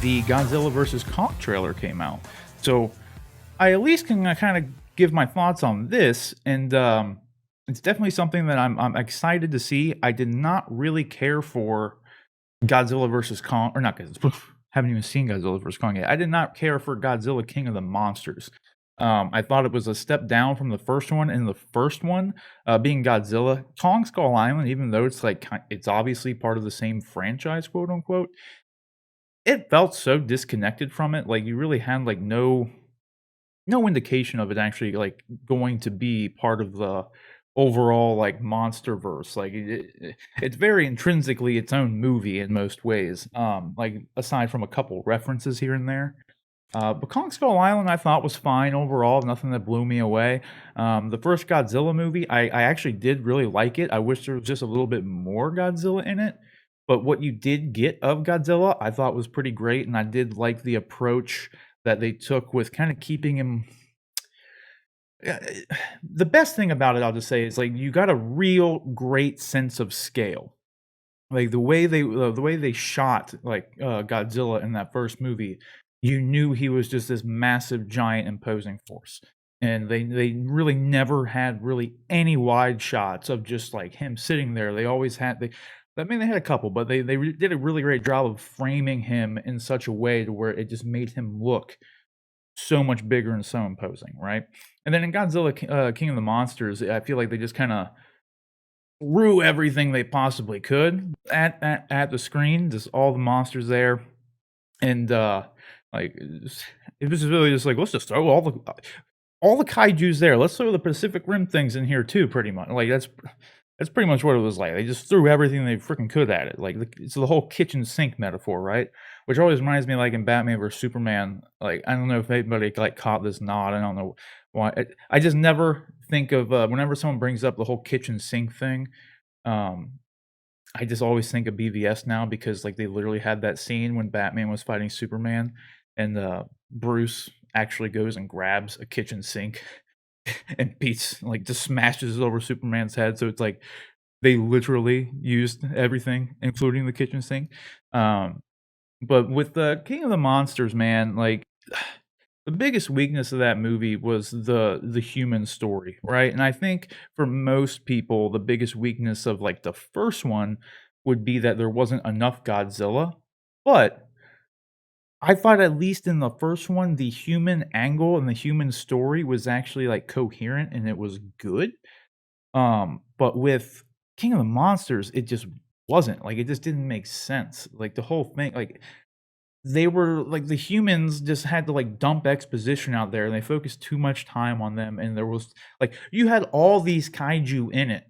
the Godzilla vs. Kong trailer came out. So I at least can kind of give my thoughts on this, and it's definitely something that I'm excited to see. I did not really care for Godzilla vs. Kong, or not Godzilla. Haven't even seen Godzilla vs. Kong yet. I did not care for Godzilla King of the Monsters. I thought it was a step down from the first one, and the first one being Godzilla. Kong Skull Island, even though it's like it's obviously part of the same franchise, quote unquote, it felt so disconnected from it. Like you really had like no indication of it actually like going to be part of the overall like monster verse. Like it's very intrinsically its own movie in most ways. Like aside from a couple references here and there. But Kong Skull Island I thought was fine overall, nothing that blew me away. The first Godzilla movie, I actually did really like it. I wish there was just a little bit more Godzilla in it. But what you did get of Godzilla, I thought was pretty great, and I did like the approach that they took with kind of keeping him. uh, The best thing about it, I'll just say, is like you got a real great sense of scale. Like the way they shot like Godzilla in that first movie, you knew he was just this massive, giant, imposing force. And they really never had really any wide shots of just like him sitting there. They always had I mean they had a couple, but they did a really great job of framing him in such a way to where it just made him look so much bigger and so imposing, right? And then in Godzilla King of the Monsters, I feel like they just kind of threw everything they possibly could at the screen, just all the monsters there, and like it was really just like let's just throw all the kaiju's there. Let's throw the Pacific Rim things in here too, pretty much. Like that's pretty much what it was like. They just threw everything they freaking could at it. Like it's the whole kitchen sink metaphor, right? Which always reminds me, like in Batman vs Superman. Like I don't know if anybody like caught this nod. I don't know why. I just never think of whenever someone brings up the whole kitchen sink thing. Um, I just always think of BVS now because like they literally had that scene when Batman was fighting Superman, and Bruce actually goes and grabs a kitchen sink and beats like just smashes it over Superman's head. So it's like they literally used everything, including the kitchen sink. Um, but with the King of the Monsters, man, like the biggest weakness of that movie was the human story, right? And I think for most people, the biggest weakness of like the first one would be that there wasn't enough Godzilla. But I thought at least in the first one, the human angle and the human story was actually like coherent and it was good. But with King of the Monsters, it just wasn't. Like it just didn't make sense. Like the whole thing, like they were like the humans just had to like dump exposition out there and they focused too much time on them, and there was like you had all these kaiju in it,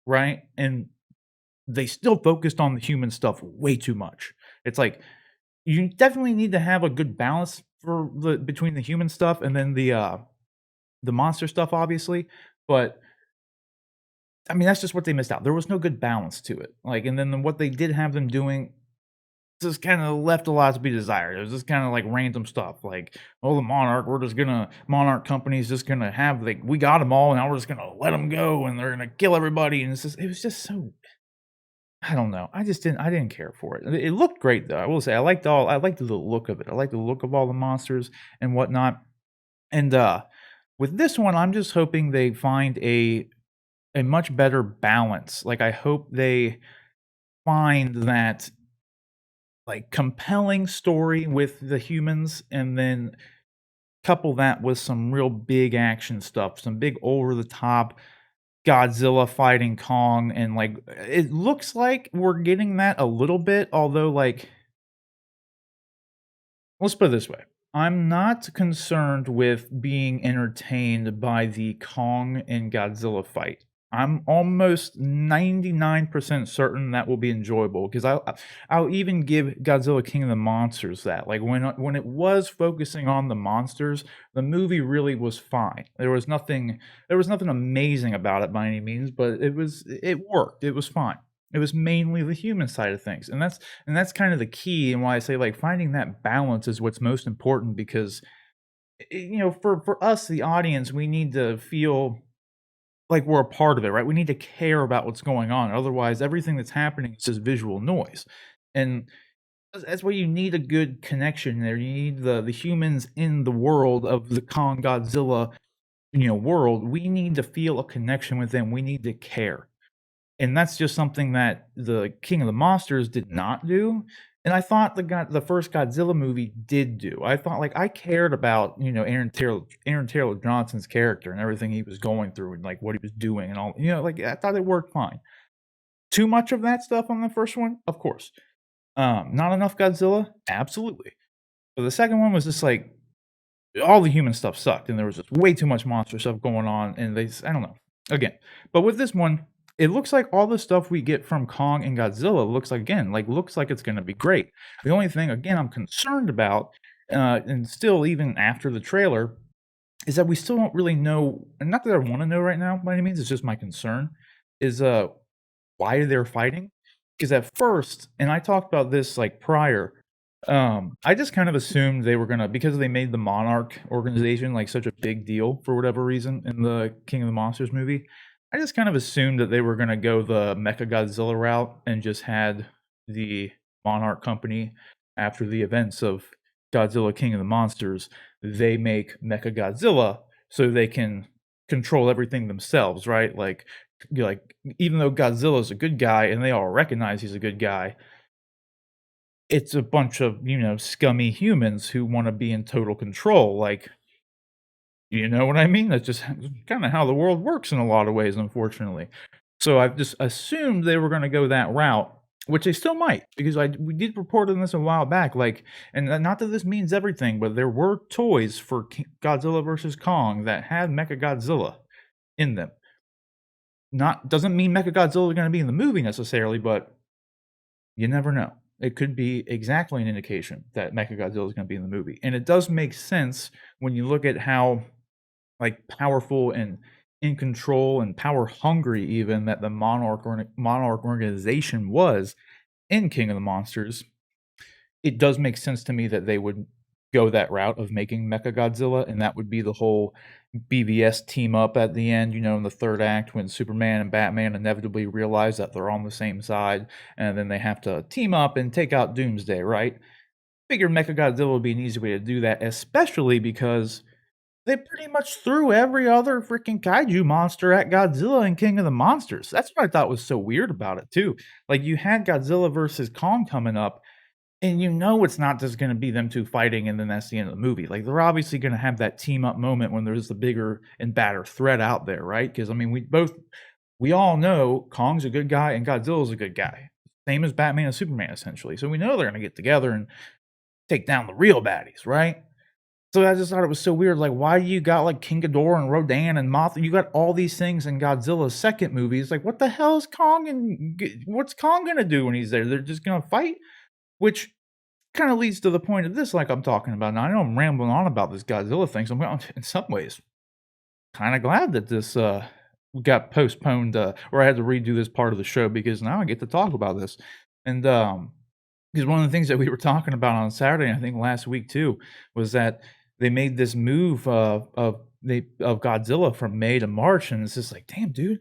right? And they still focused on the human stuff way too much. It's like you definitely need to have a good balance for the between the human stuff and then the monster stuff obviously, but I mean that's just what they missed out. There was no good balance to it. Like and then what they did have them doing just kind of left a lot to be desired. It was just kind of like random stuff, like, "Oh, the Monarch, we're just gonna Monarch company's just gonna have like we got them all, and now we're just gonna let them go, and they're gonna kill everybody." And it was just so I don't know. I didn't care for it. It looked great though. I will say I liked the look of it. I liked the look of all the monsters and whatnot. And with this one, I'm just hoping they find a much better balance. Like I hope they find that like compelling story with the humans and then couple that with some real big action stuff, some big over the top Godzilla fighting Kong, and like it looks like we're getting that a little bit, although like let's put it this way. I'm not concerned with being entertained by the Kong and Godzilla fight. I'm almost 99% certain that will be enjoyable because I'll even give Godzilla King of the Monsters that. Like when it was focusing on the monsters, the movie really was fine. There was nothing amazing about it by any means, but it worked. It was fine. It was mainly the human side of things. And that's kind of the key and why I say like finding that balance is what's most important because you know, for us the audience, we need to feel like we're a part of it, right? We need to care about what's going on. Otherwise, everything that's happening is just visual noise. And That's why you need a good connection there. You need the humans in the world of the Kong Godzilla, world. We need to feel a connection with them. We need to care. And that's just something that the King of the Monsters did not do, and I thought the first Godzilla movie did do. I thought, like, I cared about, Aaron Taylor Johnson's character and everything he was going through and, like, what he was doing and all, like, I thought it worked fine. Too much of that stuff on the first one? Of course. Not enough Godzilla? Absolutely. But the second one was just like all the human stuff sucked, and there was just way too much monster stuff going on, and I don't know. Again, but with this one, it looks like all the stuff we get from Kong and Godzilla looks like it's gonna be great. The only thing, again, I'm concerned about, and still even after the trailer, is that we still don't really know, and not that I wanna know right now by any means, it's just my concern, is, why they're fighting. Because at first, and I talked about this, like, prior, I just kind of assumed they were gonna, because they made the Monarch organization, like, such a big deal for whatever reason in the King of the Monsters movie, I just kind of assumed that they were gonna go the Mechagodzilla route and just had the Monarch company, after the events of Godzilla King of the Monsters, they make Mechagodzilla so they can control everything themselves, right? Like, even though Godzilla's a good guy and they all recognize he's a good guy, it's a bunch of, scummy humans who wanna be in total control, like, you know what I mean? That's just kinda how the world works in a lot of ways, unfortunately. So I've just assumed they were gonna go that route, which they still might, because we did report on this a while back, like, and not that this means everything, but there were toys for Godzilla versus Kong that had Mechagodzilla in them. Not doesn't mean Mechagodzilla is gonna be in the movie necessarily, but you never know. It could be exactly an indication that Mechagodzilla is gonna be in the movie, and it does make sense when you look at how, like, powerful and in control and power hungry even that the Monarch organization was in King of the Monsters. It does make sense to me that they would go that route of making Mechagodzilla, and that would be the whole BVS team up at the end, in the 3rd act when Superman and Batman inevitably realize that they're on the same side, and then they have to team up and take out Doomsday, right? Figured Mechagodzilla would be an easy way to do that, especially because they pretty much threw every other freaking kaiju monster at Godzilla and King of the Monsters. That's what I thought was so weird about it too. Like, you had Godzilla versus Kong coming up, and it's not just gonna be them 2 fighting and then that's the end of the movie. Like, they're obviously gonna have that team up moment when there's the bigger and badder threat out there, right? Because I mean, we all know Kong's a good guy and Godzilla's a good guy. Same as Batman and Superman, essentially. So we know they're gonna get together and take down the real baddies, right? So I just thought it was so weird, like, why you got, like, King Ghidorah and Rodan and Mothra, you got all these things in Godzilla's 2nd movie. It's like, what the hell is Kong and what's Kong gonna do when he's there? They're just gonna fight? Which kinda leads to the point of this, like I'm talking about now. I know I'm rambling on about this Godzilla thing, so I'm in some ways kinda glad that this, got postponed, or I had to redo this part of the show because now I get to talk about this. And, because one of the things that we were talking about on Saturday, I think last week too, was that they made this move, of Godzilla from May to March, and it's just like, "Damn, dude,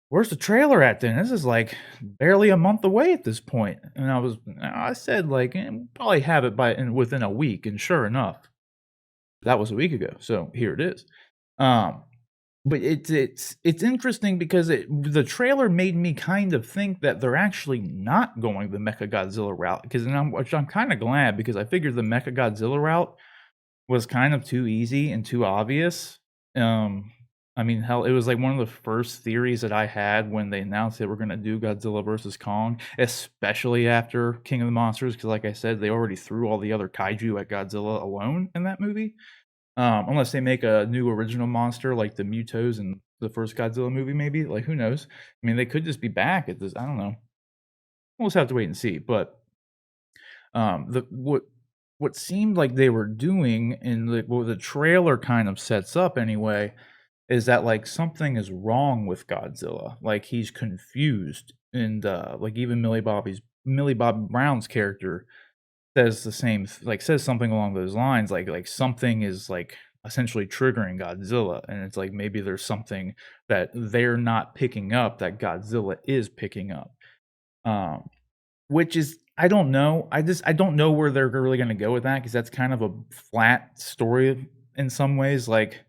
where's the trailer at then? This is, like, barely a month away at this point." And I said, like, we'll probably have it within a week," and sure enough, that was a week ago, so here it is. Um, but it's interesting because the trailer made me kind of think that they're actually not going the Mechagodzilla route, which I'm kinda glad, because I figured the Mechagodzilla route was kind of too easy and too obvious. Um, I mean, hell, it was like one of the first theories that I had when they announced they were gonna do Godzilla versus Kong, especially after King of the Monsters, because like I said, they already threw all the other kaiju at Godzilla alone in that movie. Unless they make a new original monster like the Mutos in the first Godzilla movie, maybe. Like, who knows? I mean, they could just be back at this. I don't know. We'll just have to wait and see. But the what seemed like they were doing in what the trailer kind of sets up anyway is that, like, something is wrong with Godzilla. Like, he's confused, and like, even Millie Bobby Brown's character says the same says something along those lines, like something is, like, essentially triggering Godzilla, and it's like maybe there's something that they're not picking up that Godzilla is picking up. Um, which is I don't know. I don't know where they're really gonna go with that because that's kind of a flat story in some ways, like,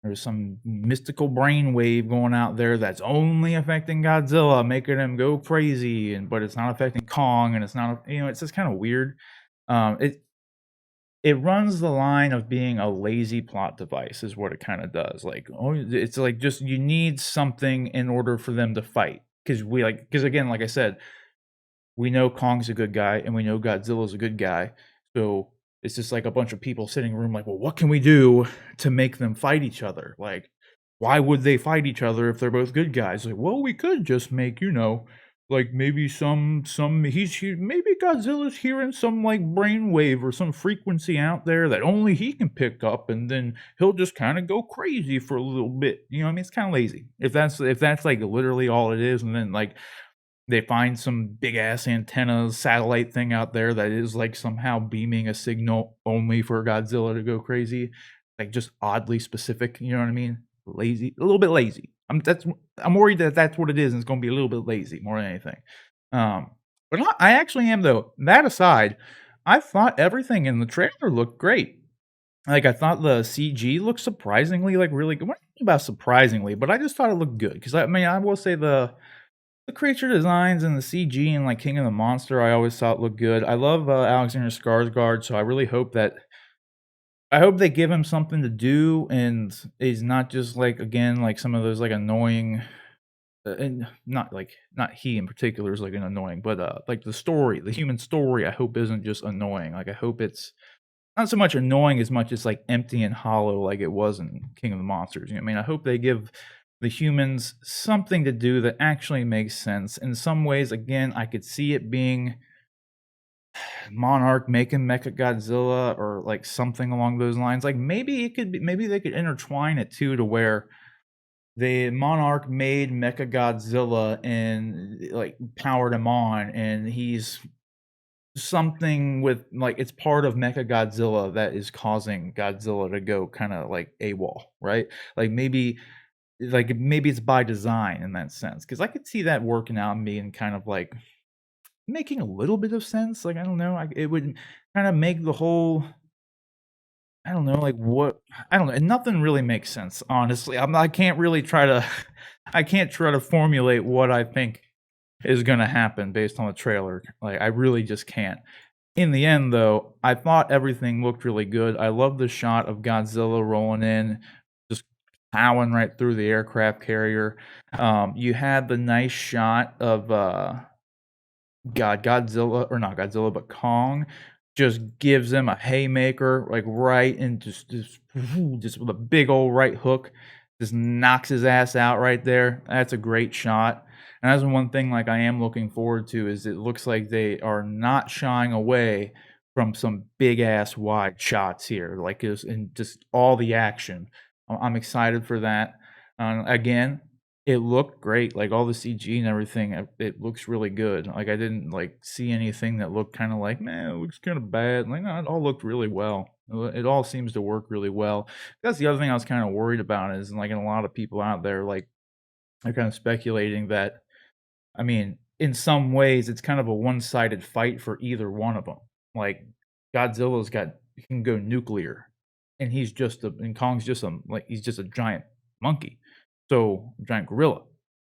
there's some mystical brainwave going out there that's only affecting Godzilla, making him go crazy, but it's not affecting Kong, and it's not, it's just kinda weird. It runs the line of being a lazy plot device is what it kinda does, like, oh, it's like just you need something in order for them to fight because again, like I said, we know Kong's a good guy and we know Godzilla's a good guy. So it's just like a bunch of people sitting in a room like, well, what can we do to make them fight each other? Like, why would they fight each other if they're both good guys? Like, well, we could just make, like maybe maybe Godzilla's hearing some like brainwave or some frequency out there that only he can pick up, and then he'll just kind of go crazy for a little bit. You know what I mean? It's kind of lazy. If that's like literally all it is, and then like they find some big ass antenna satellite thing out there that is like somehow beaming a signal only for Godzilla to go crazy, like just oddly specific. You know what I mean? Lazy, a little bit lazy. I'm worried that that's what it is, and it's going to be a little bit lazy more than anything. Um, but I actually am though. That aside, I thought everything in the trailer looked great. Like I thought the CG looked surprisingly like really good. What about surprisingly? But I just thought it looked good because I mean I will say the creature designs and the CG and like King of the Monster, I always thought looked good. I love Alexander Skarsgård, so I really hope they give him something to do, and he's not just like again like some of those like annoying, and not he in particular is like an annoying, but like the human story. I hope isn't just annoying. Like I hope it's not so much annoying as much as, like, empty and hollow like it was in King of the Monsters, you know what I mean? I hope they give the humans something to do that actually makes sense. In some ways, again, I could see it being Monarch making Mechagodzilla or, like, something along those lines. Like, maybe they could intertwine it too to where the Monarch made Mechagodzilla and, like, powered him on, and he's something with like it's part of Mechagodzilla that is causing Godzilla to go kind of like AWOL, right? Like maybe it's by design in that sense because I could see that working out and being kind of like making a little bit of sense. Like I don't know, it would kind of make the whole I don't know, like what I don't know. And nothing really makes sense, honestly. I can't really try to I can't try to formulate what I think is gonna happen based on the trailer. Like I really just can't. In the end, though, I thought everything looked really good. I love the shot of Godzilla rolling in, just plowing right through the aircraft carrier. You had the nice shot of Godzilla or not Godzilla, but Kong just gives him a haymaker, like right and just with a big old right hook, just knocks his ass out right there. That's a great shot. And that's one thing like I am looking forward to is it looks like they are not shying away from some big ass wide shots here, like is in just all the action. I'm excited for that. Again, it looked great, like, all the CG and everything, it looks really good, like, I didn't, like, see anything that looked kinda like, "Man, it looks kinda bad," like, no, it all looked really well. It all seems to work really well. That's the other thing I was kinda worried about is, like, and a lot of people out there, like, are kinda speculating that I mean, in some ways, it's kind of a one-sided fight for either one of them. Like, Godzilla's got he can go nuclear, and Kong's just he's just a giant monkey. So, giant gorilla,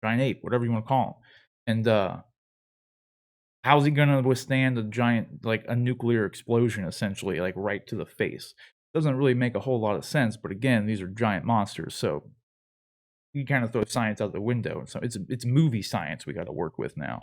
giant ape, whatever you wanna call him. And, how's he gonna withstand a giant like, a nuclear explosion, essentially, like, right to the face? Doesn't really make a whole lot of sense, but again, these are giant monsters, so you kind of throw science out the window. So it's movie science we got to work with now.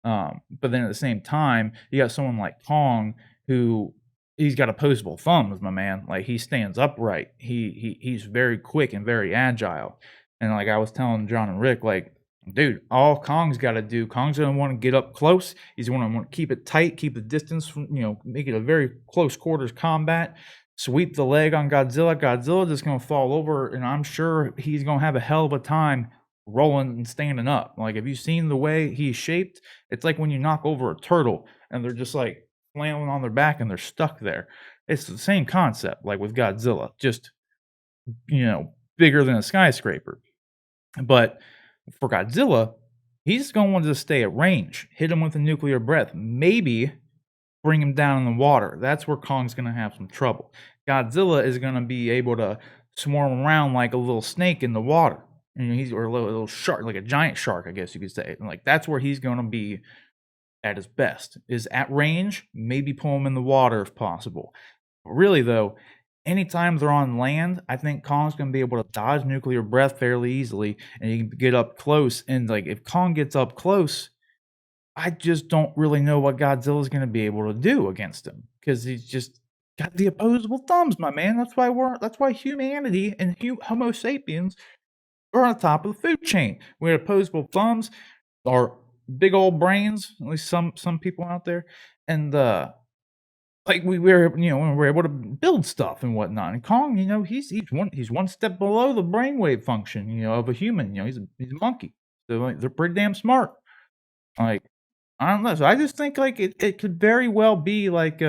But then at the same time, you got someone like Kong who he's got opposable thumbs, my man. Like he stands upright. He's very quick and very agile. And like I was telling John and Rick, like, dude, all Kong's got to do, Kong's gonna want to get up close. He's gonna want to keep it tight, keep the distance from, make it a very close quarters combat. Sweep the leg on Godzilla. Godzilla just gonna fall over, and I'm sure he's gonna have a hell of a time rolling and standing up. Like, have you seen the way he's shaped? It's like when you knock over a turtle and they're just like flailing on their back and they're stuck there. It's the same concept, like with Godzilla, just bigger than a skyscraper. But for Godzilla, He's going to stay at range, hit him with a nuclear breath, maybe bring him down in the water. That's where Kong's gonna have some trouble. Godzilla is gonna be able to swarm around like a little snake in the water. And he's or a little shark, like a giant shark, I guess you could say. And like that's where he's gonna be at his best. Is at range, maybe pull him in the water if possible. But really though, anytime they're on land, I think Kong's gonna be able to dodge nuclear breath fairly easily, and he can get up close. And like if Kong gets up close, I just don't really know what Godzilla's gonna be able to do against him because he's just got the opposable thumbs, my man. That's why humanity and Homo sapiens are on top of the food chain. We have opposable thumbs, our big old brains, at least some people out there, and like we're able to build stuff and whatnot. And Kong, he's one step below the brainwave function, of a human. He's a monkey. So like, they're pretty damn smart. Like I don't know. So I just think like it could very well be like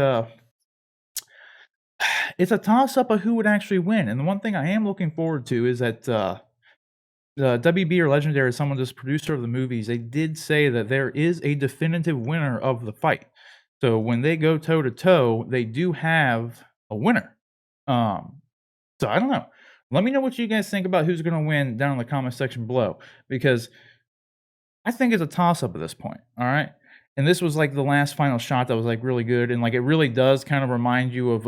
it's a toss up of who would actually win. And the one thing I am looking forward to is that the WB or Legendary, someone just producer of the movies, they did say that there is a definitive winner of the fight. So when they go toe to toe, they do have a winner. So I don't know. Let me know what you guys think about who's going to win down in the comment section below, because I think it's a toss up at this point. All right. And this was like the last final shot that was like really good. And like it really does kind of remind you of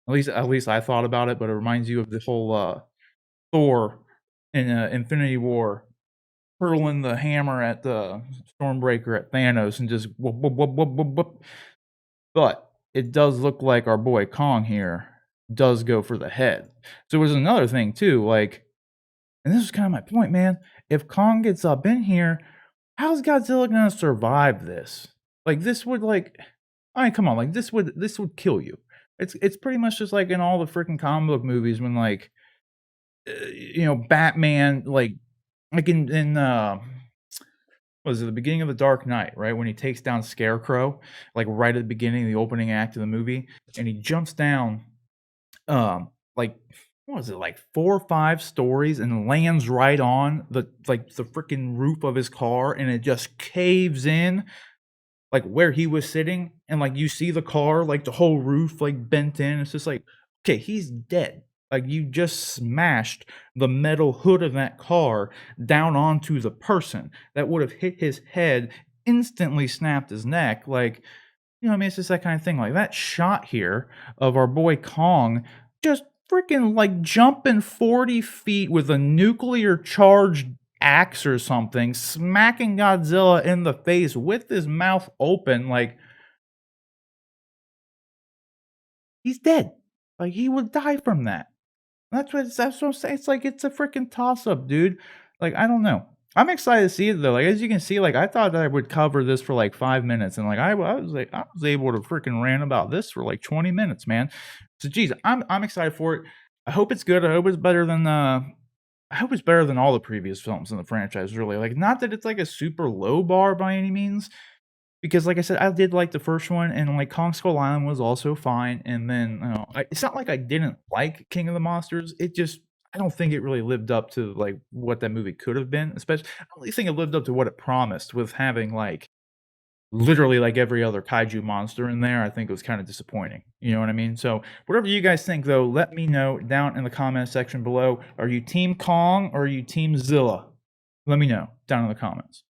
at least I thought about it, but it reminds you of the whole Thor in Infinity War hurling the hammer at the Stormbreaker at Thanos and just whoop, whoop, whoop, whoop, whoop, whoop. But it does look like our boy Kong here does go for the head. So there's another thing too, like, and this is kind of my point, man. If Kong gets up in here, how's Godzilla gonna survive this? Like this would I mean, come on, like this would kill you. It's pretty much just like in all the freaking comic book movies when like Batman like in was it the beginning of the Dark Knight, right? When he takes down Scarecrow, like right at the beginning of the opening act of the movie, and he jumps down like what was it, like 4 or 5 stories and lands right on the freaking roof of his car, and it just caves in like where he was sitting, and like you see the car, like the whole roof like bent in. It's just like, okay, he's dead. Like you just smashed the metal hood of that car down onto the person that would have hit his head, instantly snapped his neck. Like, what I mean? It's just that kind of thing. Like that shot here of our boy Kong just freaking like jumping 40 feet with a nuclear charged axe or something, smacking Godzilla in the face with his mouth open. Like, he's dead. Like, he would die from that. That's what I'm saying. It's like it's a freaking toss up, dude. Like, I don't know. I'm excited to see it though. Like, as you can see, like I thought that I would cover this for like 5 minutes, and like I was able to freaking rant about this for like 20 minutes, man. So geez, I'm excited for it. I hope it's good. I hope it's better than all the previous films in the franchise, really. Like, not that it's like a super low bar by any means, because like I said, I did like the first one, and like Kong Skull Island was also fine. And then it's not like I didn't like King of the Monsters. It just, I don't think it really lived up to like what that movie could have been. Especially, I don't really think it lived up to what it promised with having like literally like every other kaiju monster in there. I think it was kind of disappointing. You know what I mean? So whatever you guys think though, let me know down in the comment section below. Are you Team Kong or are you Team Zilla? Let me know down in the comments.